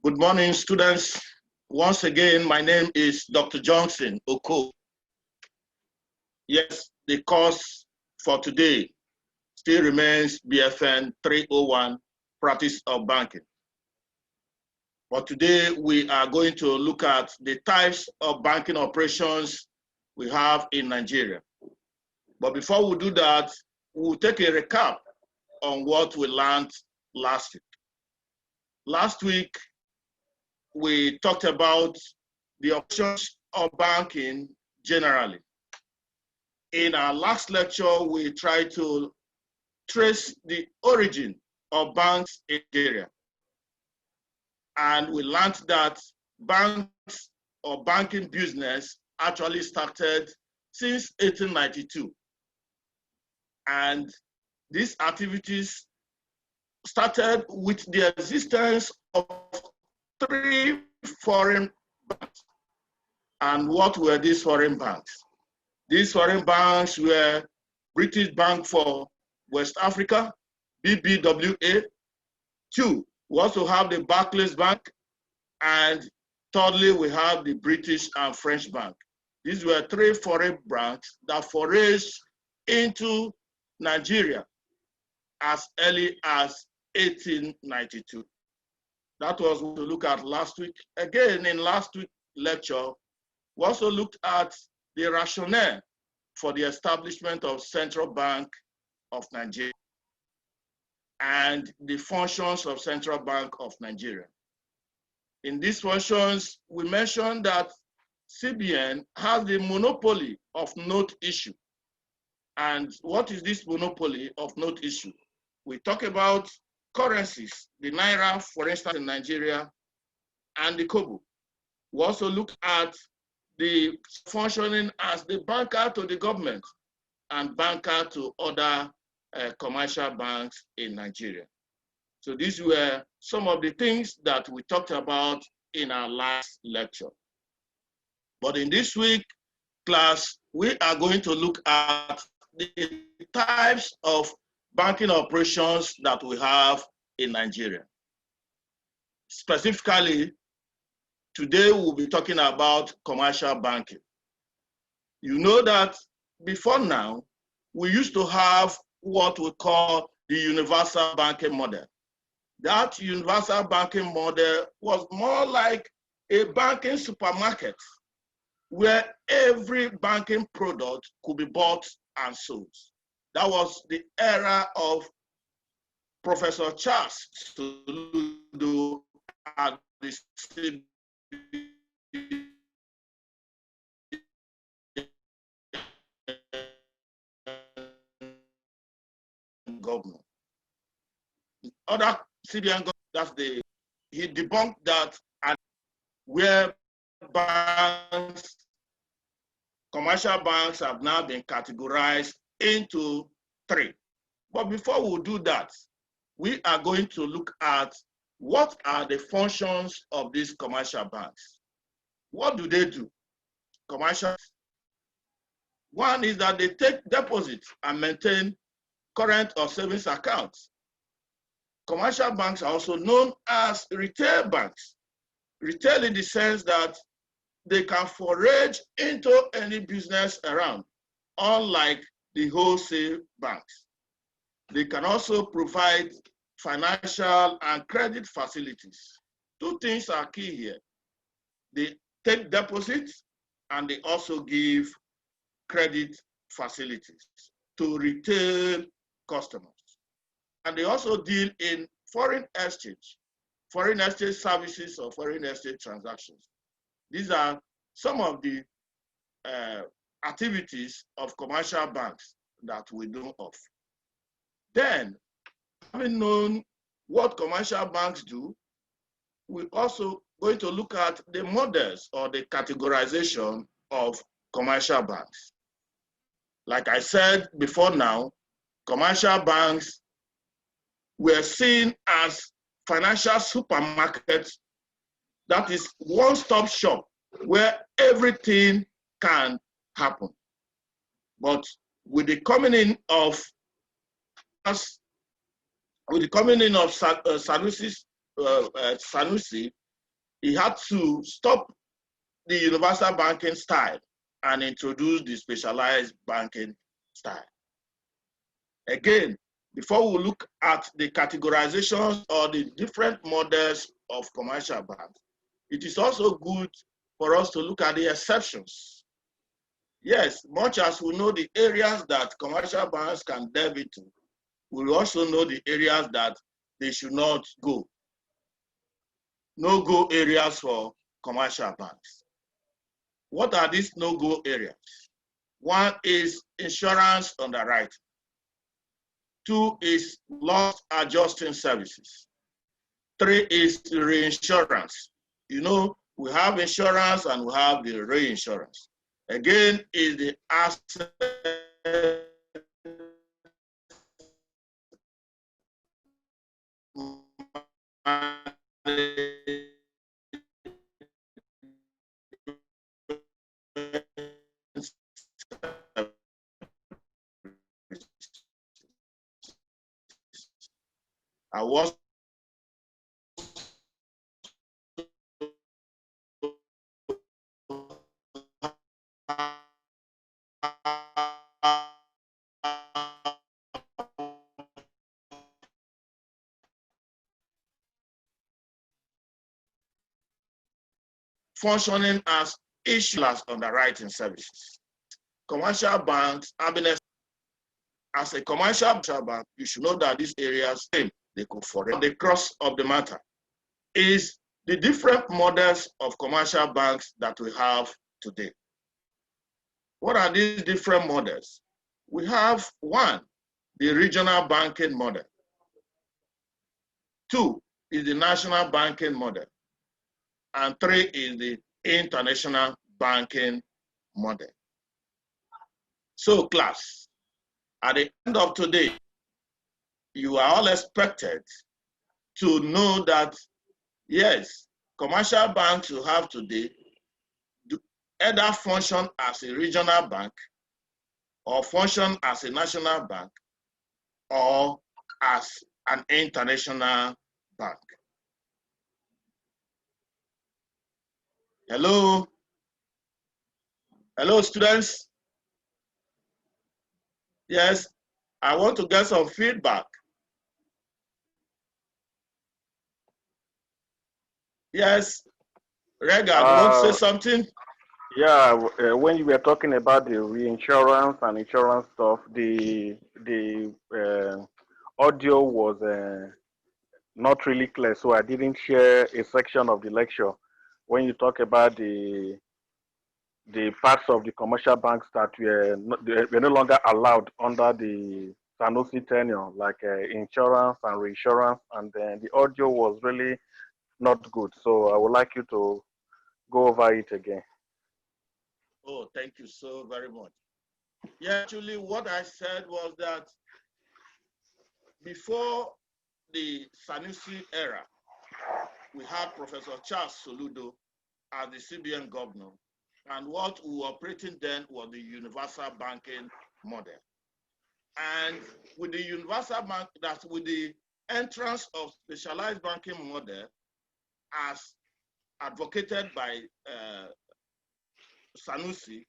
Good morning, students. Once again, my name is Dr. Johnson Oko. Yes, the course for today still remains BFN 301, Practice of Banking. But today we are going to look at the types of banking operations we have in Nigeria. But before we do that, we'll take a recap on what we learned last week. Last week, we talked about the operations of banking generally. In our last lecture, we tried to trace the origin of banks in Nigeria. And we learned that banks or banking business actually started since 1892. And these activities started with the existence of 3 foreign banks. And what were these foreign banks? These foreign banks were British Bank for West Africa, BBWA. 2, we also have the Barclays Bank. And thirdly, we have the British and French Bank. These were 3 foreign banks that forayed into Nigeria as early as 1892. That was what we looked at last week. Again, in last week's lecture, we also looked at the rationale for the establishment of Central Bank of Nigeria and the functions of Central Bank of Nigeria. In these functions, we mentioned that CBN has the monopoly of note issue. And what is this monopoly of note issue? We talk about currencies, the Naira, for instance, in Nigeria, and the Kobo. We also look at the functioning as the banker to the government and banker to other commercial banks in Nigeria. So these were some of the things that we talked about in our last lecture. But in this week class, we are going to look at the types of banking operations that we have in Nigeria. Specifically, today we'll be talking about commercial banking. You know that before now, we used to have what we call the universal banking model. That universal banking model was more like a banking supermarket where every banking product could be bought and sold. That was the era of Professor Charles Soludo at the government. Other CBN government, he debunked that, and where banks, commercial banks have now been categorized into 3. But before we do that, we are going to look at what are the functions of these commercial banks. What do they do? Commercial. One is that they take deposits and maintain current or savings accounts. Commercial banks are also known as retail banks. Retail in the sense that they can forage into any business around, unlike the wholesale banks. They can also provide financial and credit facilities. 2 things are key here. They take deposits and they also give credit facilities to retail customers. And they also deal in foreign exchange services or foreign exchange transactions. These are some of the activities of commercial banks that we know of. Then, having known what commercial banks do, we're also going to look at the models or the categorization of commercial banks. Like I said before now, commercial banks were seen as financial supermarkets, that is one-stop shop where everything can happen. But with the coming in of Sanusi, he had to stop the universal banking style and introduce the specialized banking style. Again, before we look at the categorizations or the different models of commercial banks, it is also good for us to look at the exceptions. Yes, much as we know the areas that commercial banks can delve into, we also know the areas that they should not go. No-go areas for commercial banks. What are these no-go areas? One is insurance underwriting. Two is loss adjusting services. Three is reinsurance. You know, we have insurance and we have the reinsurance. Again, is the asset I was functioning as issuers underwriting services. Commercial banks have been, as a commercial bank, you should know that these areas, they could foreign. The crux of the matter is the different models of commercial banks that we have today. What are these different models? We have one, the regional banking model. Two is the national banking model. And three is the international banking model. So class, at the end of today, you are all expected to know that, yes, commercial banks you have today do either function as a regional bank or function as a national bank or as an international bank. Hello? Hello, students? Yes, I want to get some feedback. Yes, Rega, you want to say something? Yeah, when you were talking about the reinsurance and insurance stuff, the audio was not really clear, so I didn't share a section of the lecture. When you talk about the parts of the commercial banks that were no longer allowed under the Sanusi tenure, like insurance and reinsurance, and then the audio was really not good. So I would like you to go over it again. Oh, thank you so very much. Yeah, actually, what I said was that before the Sanusi era, we had Professor Charles Soludo as the CBN governor, and what we were operating then was the universal banking model. And with the universal bank, that's with the entrance of specialized banking model as advocated by Sanusi,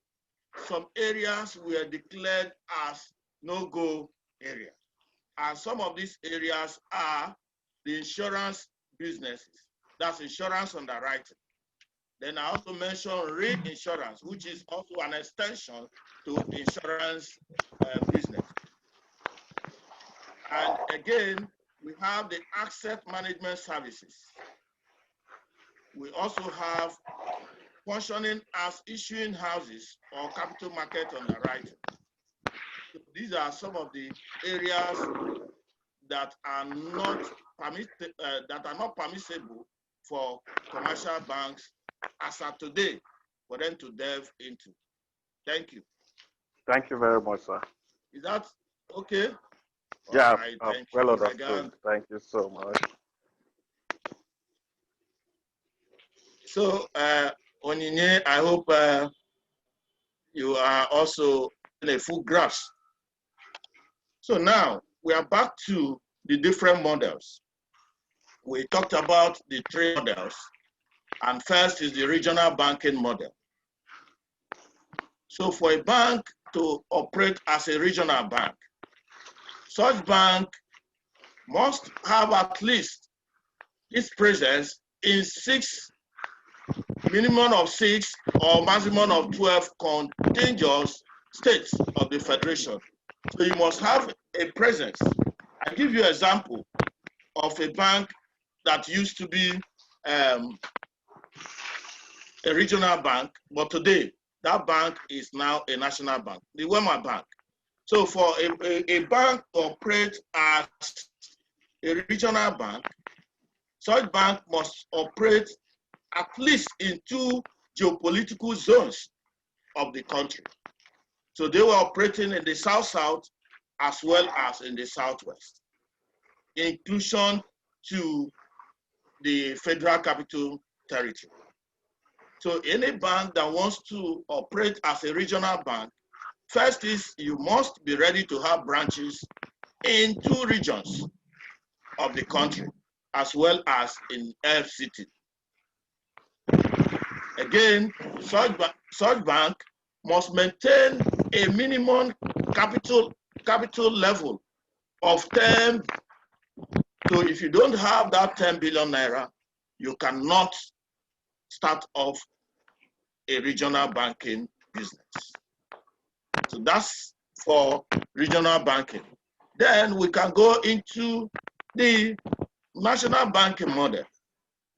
some areas were declared as no-go areas. And some of these areas are the insurance businesses. That's insurance underwriting. Then I also mentioned reinsurance, which is also an extension to insurance business. And again, we have the asset management services. We also have functioning as issuing houses or capital market underwriting. So these are some of the areas that are not permissible for commercial banks as of today for them to delve into. Thank you. Thank you very much, sir. Is that okay? Yeah, all right, thank well you. understood. Thank you so much. So, Onyinye, I hope you are also in a full grasp. So now we are back to the different models. We talked about the three models, And first is the regional banking model. So for a bank to operate as a regional bank, such bank must have at least its presence in minimum of 6 or maximum of 12 contiguous states of the Federation. So you must have a presence. I give you an example of a bank that used to be a regional bank, but today that bank is now a national bank, the Wema Bank. So for a bank to operate as a regional bank, such bank must operate at least in 2 geopolitical zones of the country. So they were operating in the South-South as well as in the Southwest, inclusion to the Federal Capital Territory. So any bank that wants to operate as a regional bank, first is you must be ready to have branches in 2 regions of the country, as well as in FCT. Again, such bank must maintain a minimum capital level of 10. So if you don't have that 10 billion naira, you cannot start off a regional banking business. So that's for regional banking. Then we can go into the national banking model.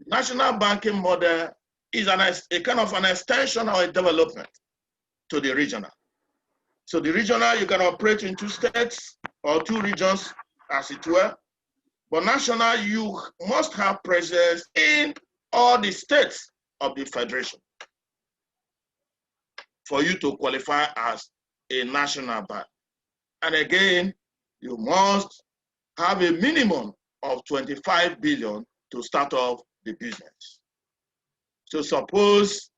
National banking model is a kind of an extension or a development to the regional. So the regional, you can operate in 2 states or 2 regions, as it were. But national, you must have presence in all the states of the Federation for you to qualify as a national bank. And again, you must have a minimum of 25 billion to start off the business. So suppose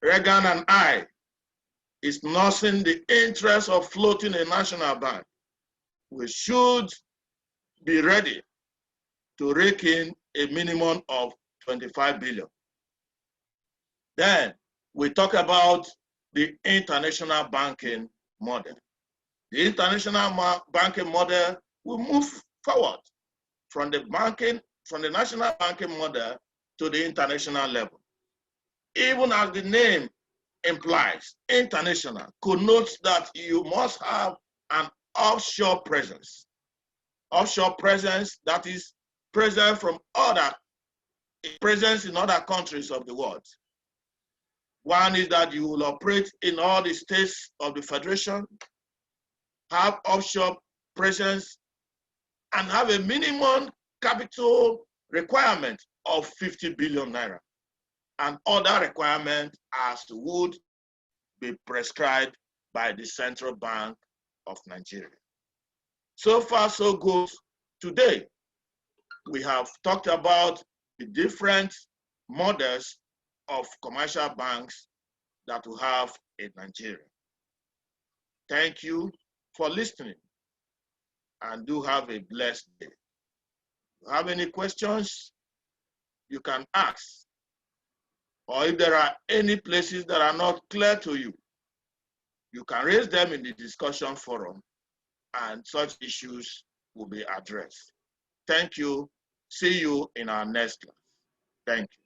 Reagan and I is nursing the interest of floating a national bank, we should be ready to rake in a minimum of 25 billion. Then we talk about the international banking model. The international banking model will move forward from the national banking model to the international level. Even as the name implies, international connotes that you must have an offshore presence. Offshore presence, that is presence in other countries of the world. One is that you will operate in all the states of the Federation, have offshore presence, and have a minimum capital requirement of 50 billion naira. And other requirements as would be prescribed by the Central Bank of Nigeria. So far, so good. Today, we have talked about the different models of commercial banks that we have in Nigeria. Thank you for listening, and do have a blessed day. If you have any questions, you can ask. Or if there are any places that are not clear to you, you can raise them in the discussion forum, and such issues will be addressed. Thank you. See you in our next class. Thank you.